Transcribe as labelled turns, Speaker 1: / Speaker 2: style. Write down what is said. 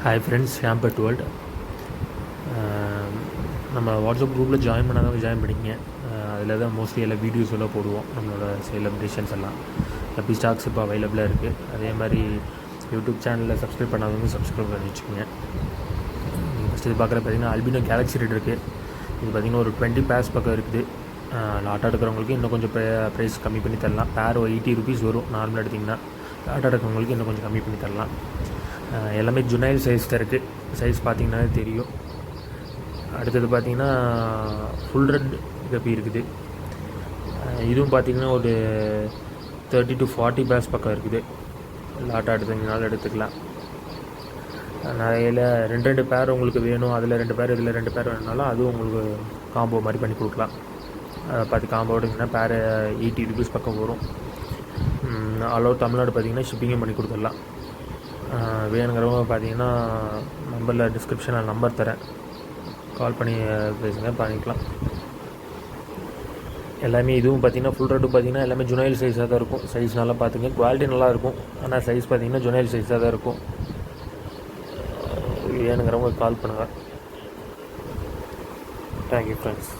Speaker 1: Hi friends, ஷாம்பட் world. நம்ம WhatsApp குரூப்பில் ஜாயின் பண்ணாதவங்க ஜாயின் பண்ணிங்க. அதில் தான் மோஸ்ட்லி எல்லா வீடியோஸ் எல்லாம் போடுவோம். நம்மளோட செலிப்ரேஷன்ஸ் எல்லாம் எப்பி ஸ்டாக்ஸ் இப்போ அவைலபிளாக இருக்குது. அதே மாதிரி யூடியூப் சேனலில் சப்ஸ்கிரைப் பண்ணாதவங்க சப்ஸ்கிரைப் பண்ணி வச்சுக்கோங்க. நீங்கள் ஃபஸ்ட்டு இது பார்க்குற பார்த்தீங்கன்னா அல்பினோ கேலக்ஸி ரெட் இருக்குது. இது பார்த்திங்கன்னா ஒரு 20 பேர்ஸ் பக்கம் இருக்குது. லாட்டாக எடுக்கிறவங்களுக்கு இன்னும் கொஞ்சம் ப்ரைஸ் கம்மி பண்ணி தரலாம். பேர் ₹80 வரும் நார்மலாக எடுத்திங்கன்னா. லாட்டாக எடுக்கிறவங்களுக்கு இன்னும் கொஞ்சம் கம்மி பண்ணி தரலாம். எல்லாமே ஜுனைல் சைஸ் தான் இருக்குது. சைஸ் பார்த்திங்கனாலே தெரியும். அடுத்தது பார்த்திங்கன்னா ஃபுல் ரெட் கப்பி இருக்குது. இதுவும் பார்த்திங்கன்னா ஒரு 30 to 40 பேர்ஸ் பக்கம் இருக்குது. லாட்டாக எடுத்தீங்கனாலும் எடுத்துக்கலாம். நிறைய ரெண்டு பேர் உங்களுக்கு வேணும், அதில் 2 பேர் இதில் 2 பேர் வேணுனாலும் அதுவும் உங்களுக்கு காம்போ மாதிரி பண்ணி கொடுக்கலாம். பார்த்து காம்போ எடுத்திங்கன்னா பேர் ₹80 பக்கம் வரும். ஆல் தமிழ்நாடு பார்த்திங்கன்னா ஷிப்பிங்கும் பண்ணி கொடுத்துடலாம். வேணுங்கிறவங்க பார்த்தீங்கன்னா நம்பரில் டிஸ்கிரிப்ஷனில் நம்பர் தரேன், கால் பண்ணி பேசுங்க, பண்ணிக்கலாம். எல்லாமே இதுவும் பார்த்திங்கன்னா ஃபுல் ரெட்டும் பார்த்திங்கன்னா எல்லாமே ஜுனைல் சைஸாக தான் இருக்கும். சைஸ் நல்லா பார்த்துங்க, குவாலிட்டி நல்லாயிருக்கும். ஆனால் சைஸ் பார்த்திங்கன்னா ஜுனைல் சைஸாக தான் இருக்கும். வேணுங்கிறவங்க கால் பண்ணுங்கள். Thank you friends.